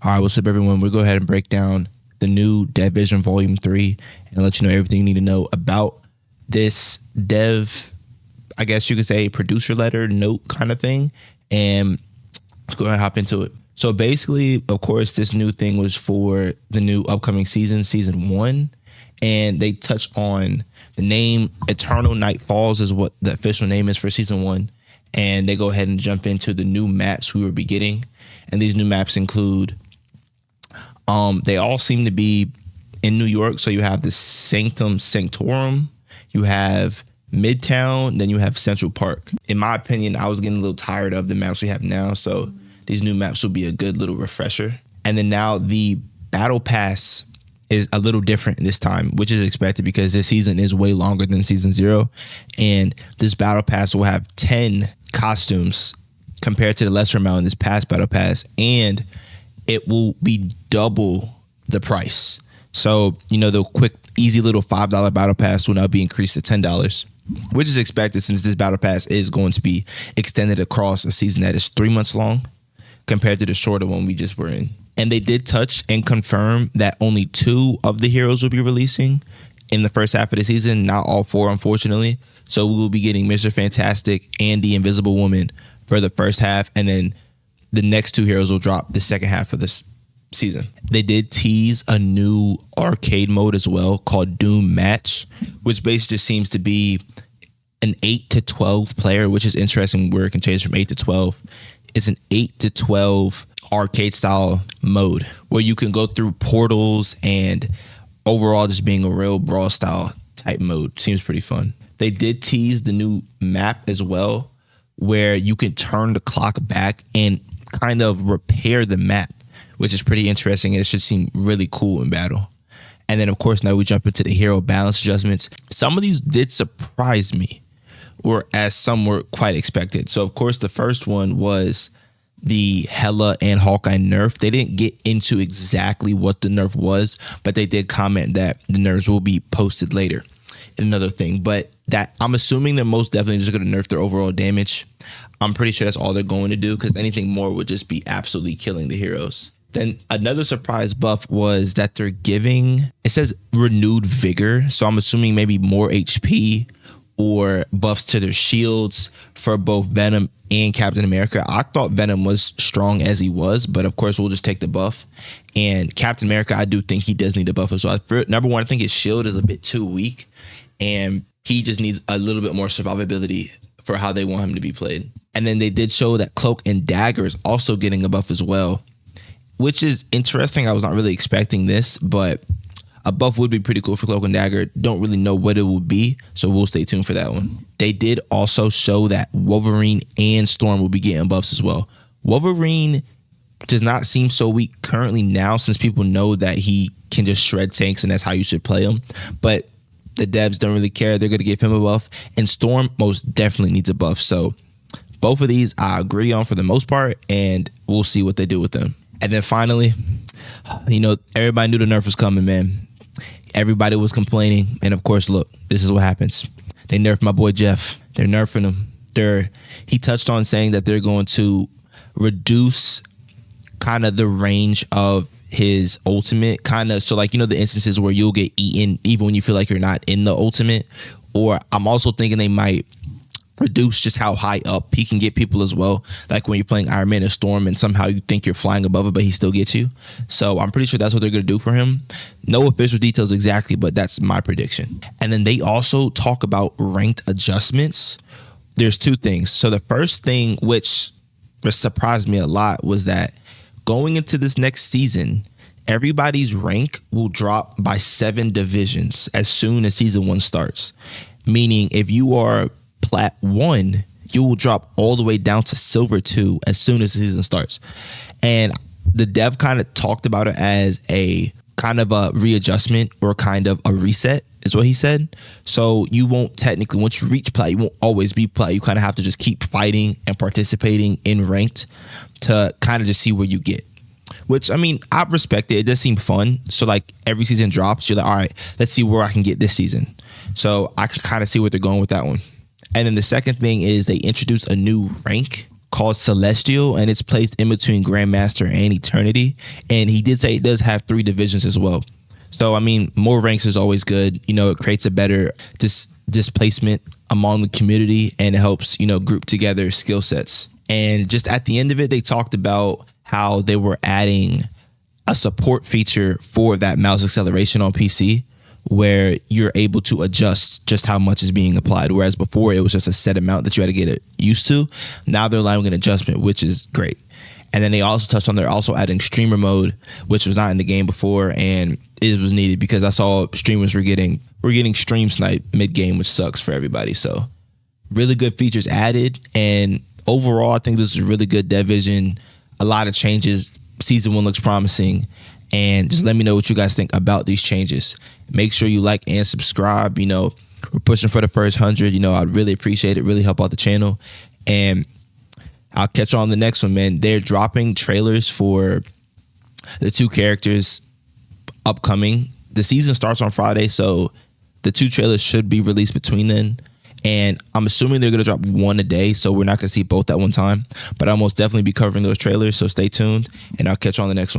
All right, what's up, everyone? We'll go ahead and break down the new Dev Vision Volume 3 and let you know everything you need to know about this dev, I guess you could say, producer letter note kind of thing. And let's go ahead and hop into it. So basically, of course, this new thing was for the new upcoming season 1. And they touch on the name Eternal Night Falls is what the official name is for season 1. And they go ahead and jump into the new maps we will be getting. And these new maps include, they all seem to be in New York. So you have the Sanctum Sanctorum, you have Midtown, then you have Central Park. In my opinion, I was getting a little tired of the maps we have now. So these new maps will be a good little refresher. And then now the Battle Pass is a little different this time, which is expected because this season is way longer than season 0. And this Battle Pass will have 10 costumes compared to the lesser amount in this past Battle Pass. And it will be double the price. So, you know, the quick, easy little $5 Battle Pass will now be increased to $10, which is expected since this Battle Pass is going to be extended across a season that is 3 months long compared to the shorter one we just were in. And they did touch and confirm that only 2 of the heroes will be releasing in the first half of the season, not all 4, unfortunately. So we will be getting Mr. Fantastic and the Invisible Woman for the first half, and then the next 2 heroes will drop the second half of this season. They did tease a new arcade mode as well called Doom Match, which basically just seems to be an 8 to 12 player, which is interesting where it can change from 8 to 12. It's an 8 to 12 arcade style mode where you can go through portals and overall just being a real brawl style type mode. Seems pretty fun. They did tease the new map as well, where you can turn the clock back and kind of repair the map, which is pretty interesting, and it should seem really cool in battle. And then, of course, now we jump into the hero balance adjustments. Some of these did surprise me, or as some were quite expected. So, of course, the first one was the Hela and Hawkeye nerf. They didn't get into exactly what the nerf was, but they did comment that the nerfs will be posted later. Another thing, but that I'm assuming they're most definitely just going to nerf their overall damage. I'm pretty sure that's all they're going to do, because anything more would just be absolutely killing the heroes. Then another surprise buff was that they're giving, it says renewed vigor. So I'm assuming maybe more HP or buffs to their shields for both Venom and Captain America. I thought Venom was strong as he was, but of course we'll just take the buff. And Captain America, I do think he does need a buff as well. For number one, I think his shield is a bit too weak, and he just needs a little bit more survivability for how they want him to be played. And then they did show that Cloak and Dagger is also getting a buff as well, which is interesting. I was not really expecting this, but a buff would be pretty cool for Cloak and Dagger. Don't really know what it would be, so we'll stay tuned for that one. They did also show that Wolverine and Storm will be getting buffs as well. Wolverine does not seem so weak currently now, since people know that he can just shred tanks and that's how you should play him. But the devs don't really care. They're going to give him a buff. And Storm most definitely needs a buff. So both of these I agree on for the most part, and we'll see what they do with them. And then finally, you know, everybody knew the nerf was coming, man. Everybody was complaining. And of course, look, this is what happens. They nerfed my boy Jeff. They're nerfing him. He touched on saying that they're going to reduce kind of the range of his ultimate, kind of, so like, you know, the instances where you'll get eaten even when you feel like you're not in the ultimate. Or I'm also thinking they might reduce just how high up he can get people as well, like when you're playing Iron Man or Storm and somehow you think you're flying above it but he still gets you. So I'm pretty sure that's what they're going to do for him. No official details exactly, but that's my prediction. And then they also talk about ranked adjustments. There's 2 things. So the first thing, which surprised me a lot, was that going into this next season, everybody's rank will drop by 7 divisions as soon as season 1 starts. Meaning if you are Plat 1, you will drop all the way down to Silver 2 as soon as the season starts. And the dev kind of talked about it as a kind of a readjustment or kind of a reset, is what he said. So you won't technically, once you reach Plat, you won't always be Plat. You kind of have to just keep fighting and participating in ranked to kind of just see where you get. Which, I mean, I respect it. It does seem fun. So like every season drops, you're like, all right, let's see where I can get this season. So I can kind of see where they're going with that one. And then the second thing is they introduced a new rank called Celestial, and it's placed in between Grandmaster and Eternity. And he did say it does have 3 divisions as well. So, I mean, more ranks is always good. You know, it creates a better displacement among the community, and it helps, you know, group together skill sets. And just at the end of it, they talked about how they were adding a support feature for that mouse acceleration on PC, where you're able to adjust just how much is being applied. Whereas before it was just a set amount that you had to get it used to. Now they're allowing an adjustment, which is great. And then they also touched on they're also adding streamer mode, which was not in the game before, and it was needed because I saw streamers were getting stream snipe mid game, which sucks for everybody. So really good features added, and overall I think this is a really good Division. A lot of changes. Season 1 looks promising, and just let me know what you guys think about these changes. Make sure you like and subscribe. You know, we're pushing for the first 100. You know, I'd really appreciate it. Really help out the channel, and I'll catch you on the next one, man. They're dropping trailers for the 2 characters upcoming. The season starts on Friday, so the 2 trailers should be released between then. And I'm assuming they're going to drop 1 a day, so we're not going to see both at one time. But I'll most definitely be covering those trailers, so stay tuned, and I'll catch you on the next one.